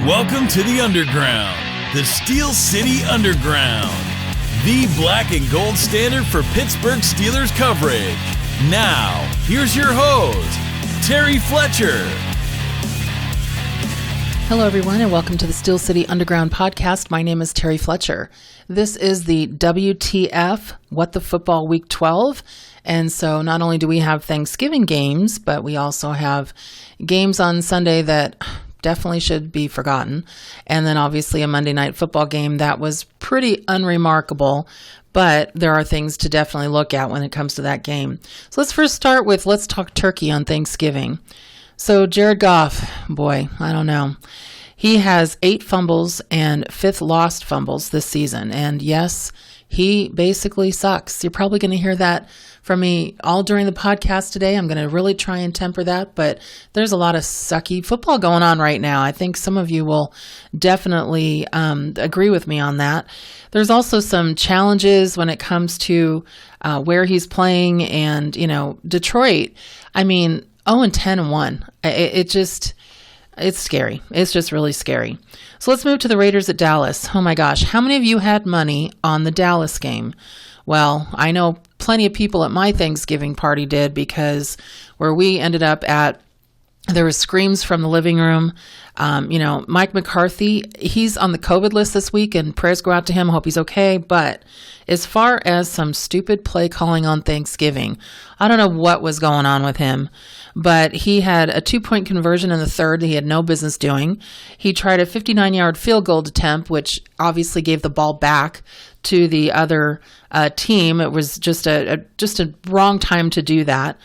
Welcome to the Underground, the Steel City Underground, the black and gold standard for Pittsburgh Steelers coverage. Now, here's your host, Terry Fletcher. Hello, everyone, and welcome to the Steel City Underground podcast. My name is Terry Fletcher. This is the WTF, What the Football Week 12. And so not only do we have Thanksgiving games, but we also have games on Sunday that definitely should be forgotten. And then obviously a Monday night football game that was pretty unremarkable, but there are things to definitely look at when it comes to that game. So let's first start with let's talk turkey on Thanksgiving. So Jared Goff, boy, I don't know. He has 8 fumbles and 5th lost fumbles this season. And yes, he basically sucks. You're probably going to hear that from me all during the podcast today. I'm going to really try and temper that, but there's a lot of sucky football going on right now. I think some of you will definitely agree with me on that. There's also some challenges when it comes to where he's playing and, Detroit. I mean, 0-10-1. It's scary. It's just really scary. So let's move to the Raiders at Dallas. Oh my gosh. How many of you had money on the Dallas game? Well, I know plenty of people at my Thanksgiving party did, because where we ended up at, there were screams from the living room. Mike McCarthy, he's on the COVID list this week, and prayers go out to him. I hope he's okay. But as far as some stupid play calling on Thanksgiving, I don't know what was going on with him, but he had a 2-point conversion in the third that he had no business doing. He tried a 59-yard field goal attempt, which obviously gave the ball back to the other team. It was just a wrong time to do that.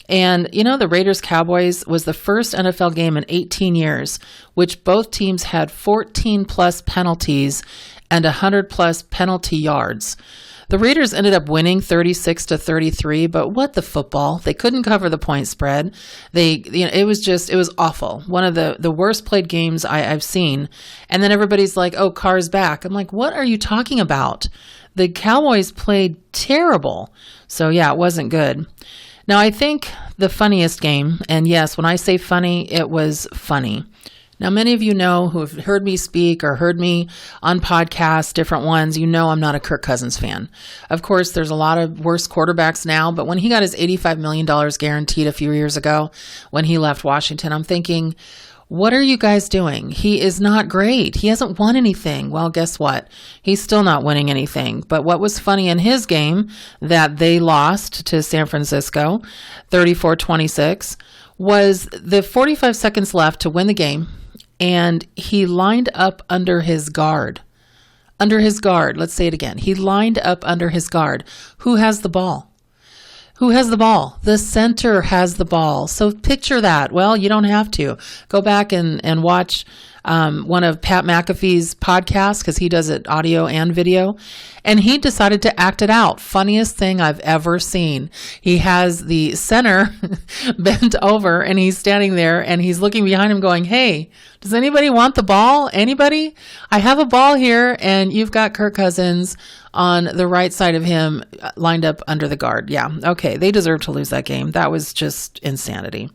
And, the Raiders-Cowboys was the first NFL game in 18 years, which both teams had 14-plus penalties and 100-plus penalty yards. The Raiders ended up winning 36-33, but what the football? They couldn't cover the point spread. It was awful. One of the worst played games I've seen. And then everybody's like, oh, Carr's back. I'm like, what are you talking about? The Cowboys played terrible. So, yeah, it wasn't good. Now, I think the funniest game, and yes, when I say funny, it was funny. Now, many of you know who have heard me speak or heard me on podcasts, different ones, I'm not a Kirk Cousins fan. Of course, there's a lot of worse quarterbacks now, but when he got his $85 million guaranteed a few years ago, when he left Washington, I'm thinking, what are you guys doing? He is not great. He hasn't won anything. Well, guess what? He's still not winning anything. But what was funny in his game that they lost to San Francisco, 34-26, was the 45 seconds left to win the game, and he lined up under his guard. Under his guard. Let's say it again. He lined up under his guard. Who has the ball? Who has the ball? The center has the ball. So picture that. Well, you don't have to. Go back and watch one of Pat McAfee's podcasts, because he does it audio and video. And he decided to act it out. Funniest thing I've ever seen. He has the center bent over, and he's standing there, and he's looking behind him going, hey, does anybody want the ball? Anybody? I have a ball here, and you've got Kirk Cousins on the right side of him lined up under the guard. Yeah, okay, they deserve to lose that game. That was just insanity.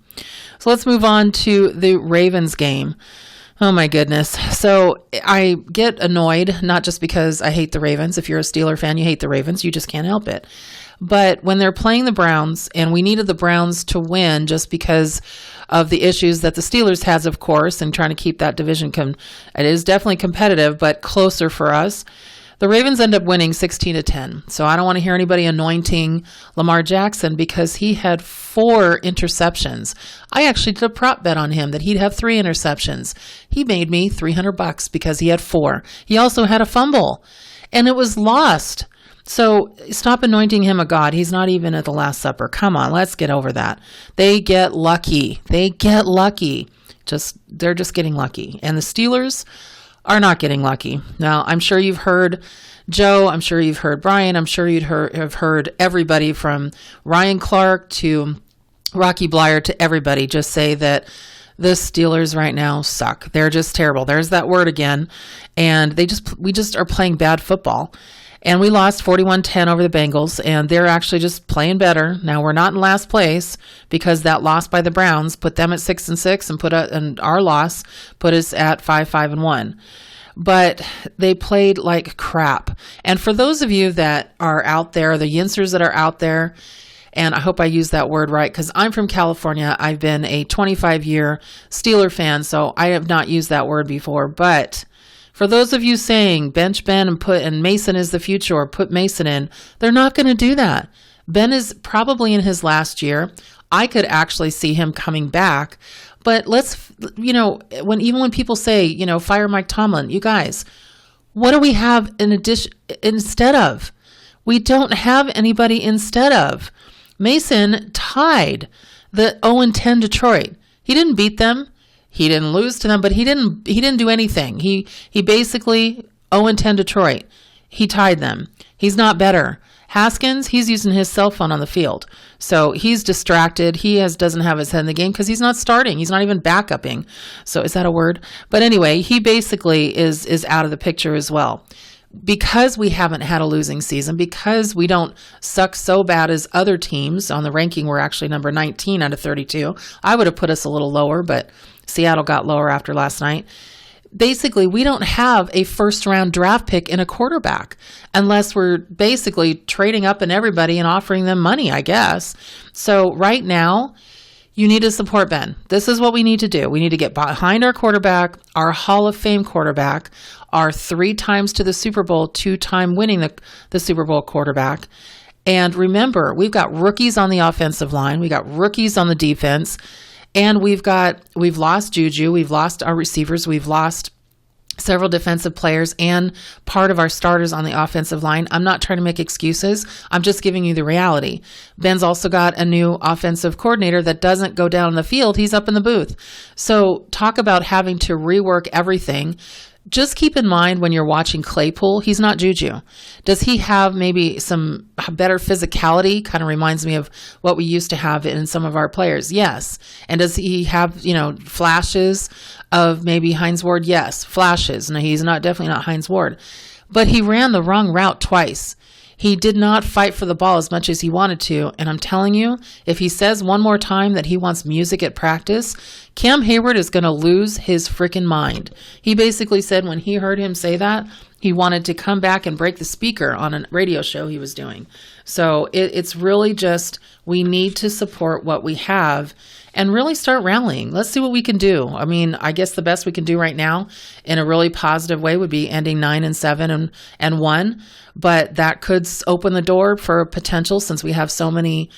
So let's move on to the Ravens game. Oh my goodness. So I get annoyed, not just because I hate the Ravens. If you're a Steeler fan, you hate the Ravens. You just can't help it. But when they're playing the Browns, and we needed the Browns to win just because of the issues that the Steelers has, of course, and trying to keep that division, it is definitely competitive, but closer for us. The Ravens end up winning 16-10. So I don't want to hear anybody anointing Lamar Jackson, because he had 4 interceptions. I actually did a prop bet on him that he'd have 3 interceptions. He made me $300 because he had 4. He also had a fumble, and it was lost. So stop anointing him a god. He's not even at the Last Supper. Come on, let's get over that. They get lucky. They're just getting lucky. And the Steelers are not getting lucky. Now, I'm sure you've heard Joe, I'm sure you've heard Brian, I'm sure have heard everybody from Ryan Clark to Rocky Blyer to everybody just say that the Steelers right now suck. They're just terrible. There's that word again. And we just are playing bad football. And we lost 41-10 over the Bengals, and they're actually just playing better. Now, we're not in last place because that loss by the Browns put them at 6-6 and our loss put us at 5-5-1. But they played like crap. And for those of you that are out there, the Yinsers that are out there, and I hope I use that word right because I'm from California. I've been a 25-year Steeler fan, so I have not used that word before. But for those of you saying bench Ben and Mason is the future or put Mason in, they're not going to do that. Ben is probably in his last year. I could actually see him coming back. But let's, when people say, fire Mike Tomlin, you guys, what do we have instead of? We don't have anybody instead of. Mason tied the 0-10 Detroit. He didn't beat them. He didn't lose to them, but he didn't do anything. He basically 0-10 Detroit. He tied them. He's not better. Haskins, he's using his cell phone on the field. So he's distracted. He doesn't have his head in the game because he's not starting. He's not even backupping. So is that a word? But anyway, he basically is out of the picture as well. Because we haven't had a losing season, because we don't suck so bad as other teams on the ranking, we're actually number 19 out of 32. I would have put us a little lower, but Seattle got lower after last night. Basically, we don't have a first-round draft pick in a quarterback unless we're basically trading up in everybody and offering them money, I guess. So right now, you need to support Ben. This is what we need to do. We need to get behind our quarterback, our Hall of Fame quarterback, our 3 times to the Super Bowl, 2-time winning the Super Bowl quarterback. And remember, we've got rookies on the offensive line. We got rookies on the defense. And we've lost Juju. We've lost our receivers. We've lost several defensive players and part of our starters on the offensive line. I'm not trying to make excuses. I'm just giving you the reality. Ben's also got a new offensive coordinator that doesn't go down the field. He's up in the booth. So talk about having to rework everything. Just keep in mind when you're watching Claypool, he's not Juju. Does he have maybe some better physicality? Kind of reminds me of what we used to have in some of our players. Yes. And does he have, flashes of maybe Hines Ward? Yes, flashes. No, he's definitely not Hines Ward. But he ran the wrong route twice. He did not fight for the ball as much as he wanted to. And I'm telling you, if he says one more time that he wants music at practice, Cam Hayward is going to lose his freaking mind. He basically said when he heard him say that, he wanted to come back and break the speaker on a radio show he was doing. So it's really just, we need to support what we have and really start rallying. Let's see what we can do. I mean, I guess the best we can do right now in a really positive way would be ending 9-7 and 1. But that could open the door for a potential, since we have so many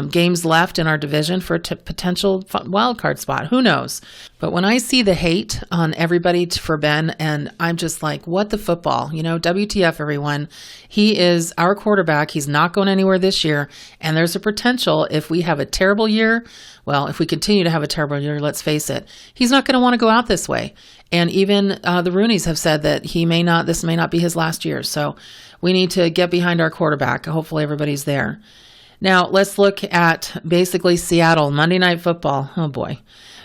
games left in our division, for a potential wild card spot. Who knows? But when I see the hate on everybody for Ben, and I'm just like, what the football? WTF, everyone. He is our quarterback. He's not going anywhere this year. And there's a potential, if we have a terrible year, well, if we continue to have a terrible year, let's face it, he's not going to want to go out this way. And even the Rooneys have said that this may not be his last year. So we need to get behind our quarterback. Hopefully everybody's there. Now let's look at basically Seattle, Monday Night Football. Oh boy.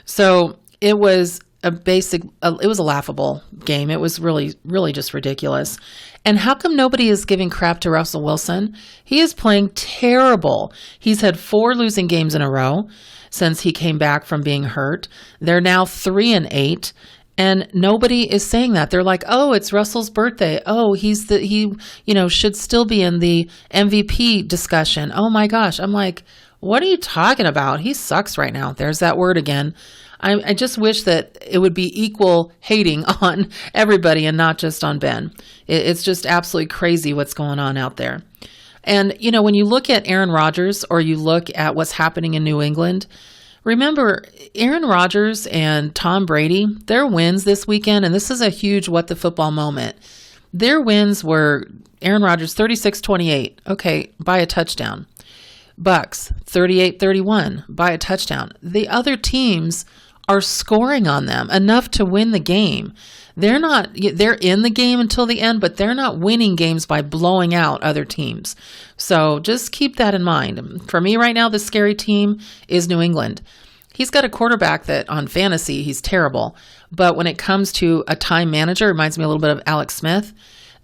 So it was it was a laughable game. It was really, really just ridiculous. And how come nobody is giving crap to Russell Wilson? He is playing terrible. He's had 4 losing games in a row since he came back from being hurt. They're now 3-8. And nobody is saying that. They're like, oh, it's Russell's birthday. Oh, he should still be in the MVP discussion. Oh my gosh. I'm like, what are you talking about? He sucks right now. There's that word again. I just wish that it would be equal hating on everybody and not just on Ben. It's just absolutely crazy what's going on out there. And, when you look at Aaron Rodgers or you look at what's happening in New England, remember, Aaron Rodgers and Tom Brady, their wins this weekend, and this is a huge what the football moment. Their wins were Aaron Rodgers 36-28, okay, by a touchdown. Bucks 38-31, by a touchdown. The other teams are scoring on them enough to win the game. They're in the game until the end, but they're not winning games by blowing out other teams. So just keep that in mind. For me right now, the scary team is New England. He's got a quarterback that on fantasy, he's terrible. But when it comes to a time manager, it reminds me a little bit of Alex Smith.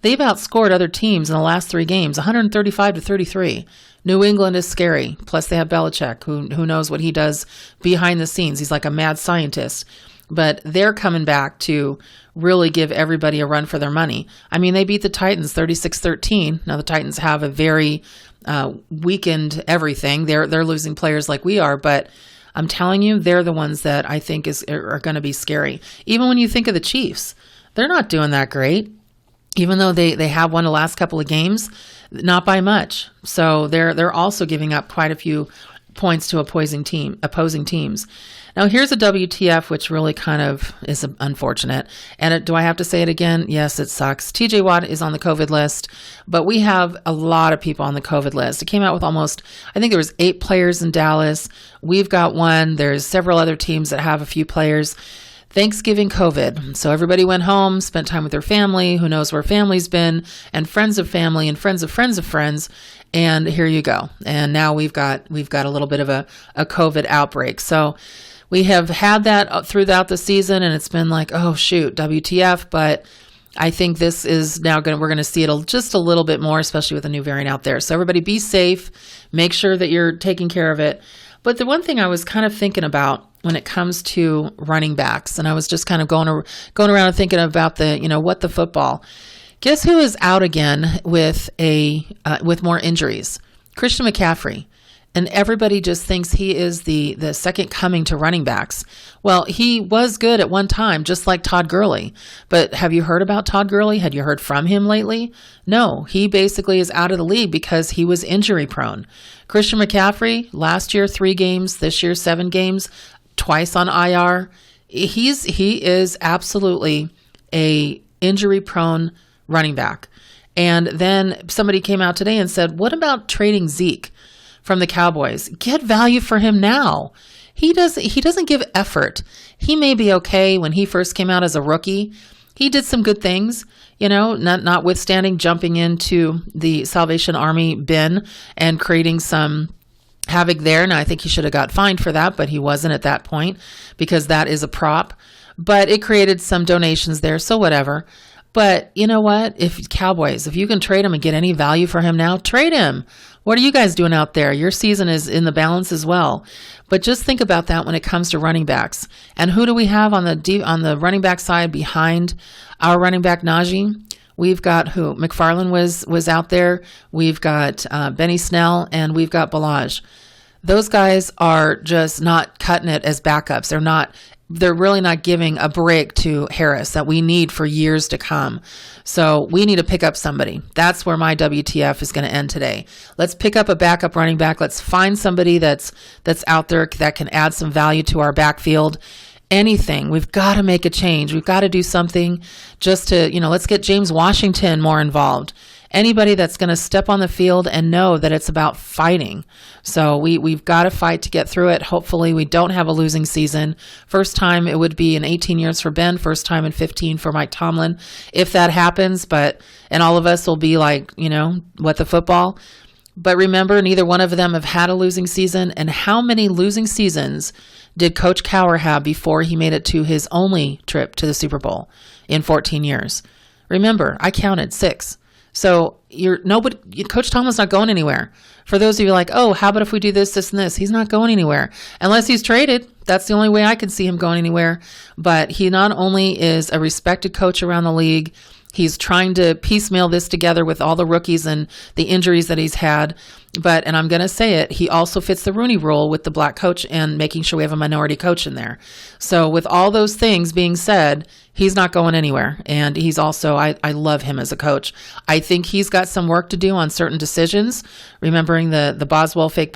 They've outscored other teams in the last 3 games, 135-33. New England is scary. Plus, they have Belichick, who knows what he does behind the scenes. He's like a mad scientist. But they're coming back to really give everybody a run for their money. I mean, they beat the Titans 36-13. Now, the Titans have a very weakened everything. They're losing players like we are, but I'm telling you, they're the ones that I think are going to be scary. Even when you think of the Chiefs, they're not doing that great. Even though they have won the last couple of games, not by much. So they're also giving up quite a few points to opposing teams. Now here's a WTF, which really kind of is unfortunate. And do I have to say it again? Yes, it sucks. TJ Watt is on the COVID list, but we have a lot of people on the COVID list. It came out with I think there was 8 players in Dallas. We've got 1. There's several other teams that have a few players. Thanksgiving COVID. So everybody went home, spent time with their family, who knows where family's been, and friends of family and friends of friends of friends. And here you go. And now we've got a little bit of a COVID outbreak. So we have had that throughout the season, and it's been like, oh shoot, WTF. But I think this is now we're going to see it just a little bit more, especially with a new variant out there. So everybody be safe, make sure that you're taking care of it. But the one thing I was kind of thinking about when it comes to running backs, and I was just kind of going around and thinking about what the football. Guess who is out again with more injuries? Christian McCaffrey. And everybody just thinks he is the second coming to running backs. Well, he was good at one time, just like Todd Gurley. But have you heard about Todd Gurley? Had you heard from him lately? No, he basically is out of the league because he was injury prone. Christian McCaffrey, last year 3 games, this year 7 games, twice on IR. He is absolutely a injury prone running back. And then somebody came out today and said, what about trading Zeke from the Cowboys? Get value for him now. He doesn't give effort. He may be okay when he first came out as a rookie. He did some good things, notwithstanding jumping into the Salvation Army bin and creating some havoc there. Now, I think he should have got fined for that, but he wasn't at that point because that is a prop. But it created some donations there, so whatever. But you know what? If you can trade him and get any value for him now, trade him. What are you guys doing out there? Your season is in the balance as well. But just think about that when it comes to running backs. And who do we have on the running back side behind our running back Najee? We've got who? McFarland was out there. We've got Benny Snell, and we've got Balaj. Those guys are just not cutting it as backups. They're really not giving a break to Harris that we need for years to come. So we need to pick up somebody. That's where my WTF is going to end today. Let's pick up a backup running back. Let's find somebody that's out there that can add some value to our backfield. Anything. We've got to make a change. We've got to do something just to, let's get James Washington more involved. Anybody that's going to step on the field and know that it's about fighting. So we've got to fight to get through it. Hopefully we don't have a losing season. First time it would be in 18 years for Ben. First time in 15 for Mike Tomlin. If that happens, and all of us will be like, what the football. But remember, neither one of them have had a losing season. And how many losing seasons did Coach Cowher have before he made it to his only trip to the Super Bowl in 14 years? Remember, I counted 6. So Coach Tomlin's not going anywhere. For those of you like, oh, how about if we do this, this, and this? He's not going anywhere unless he's traded. That's the only way I can see him going anywhere. But he not only is a respected coach around the league, he's trying to piecemeal this together with all the rookies and the injuries that he's had. And I'm going to say it, he also fits the Rooney Rule with the black coach and making sure we have a minority coach in there. So with all those things being said, he's not going anywhere. And he's also, I love him as a coach. I think he's got some work to do on certain decisions, remembering the Boswell fake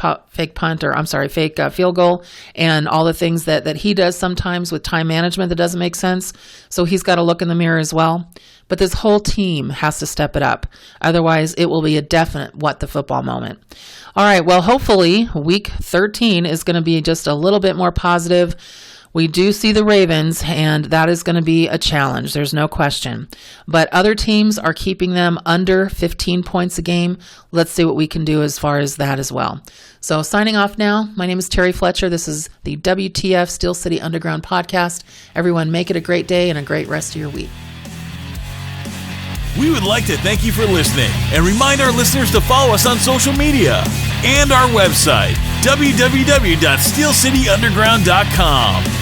field goal and all the things that he does sometimes with time management that doesn't make sense. So he's got to look in the mirror as well. But this whole team has to step it up. Otherwise, it will be a definite what the football moment. All right, well, hopefully week 13 is going to be just a little bit more positive. We do see the Ravens, and that is going to be a challenge. There's no question. But other teams are keeping them under 15 points a game. Let's see what we can do as far as that as well. So signing off now, my name is Terry Fletcher. This is the WTF Steel City Underground podcast. Everyone make it a great day and a great rest of your week. We would like to thank you for listening and remind our listeners to follow us on social media and our website, www.steelcityunderground.com.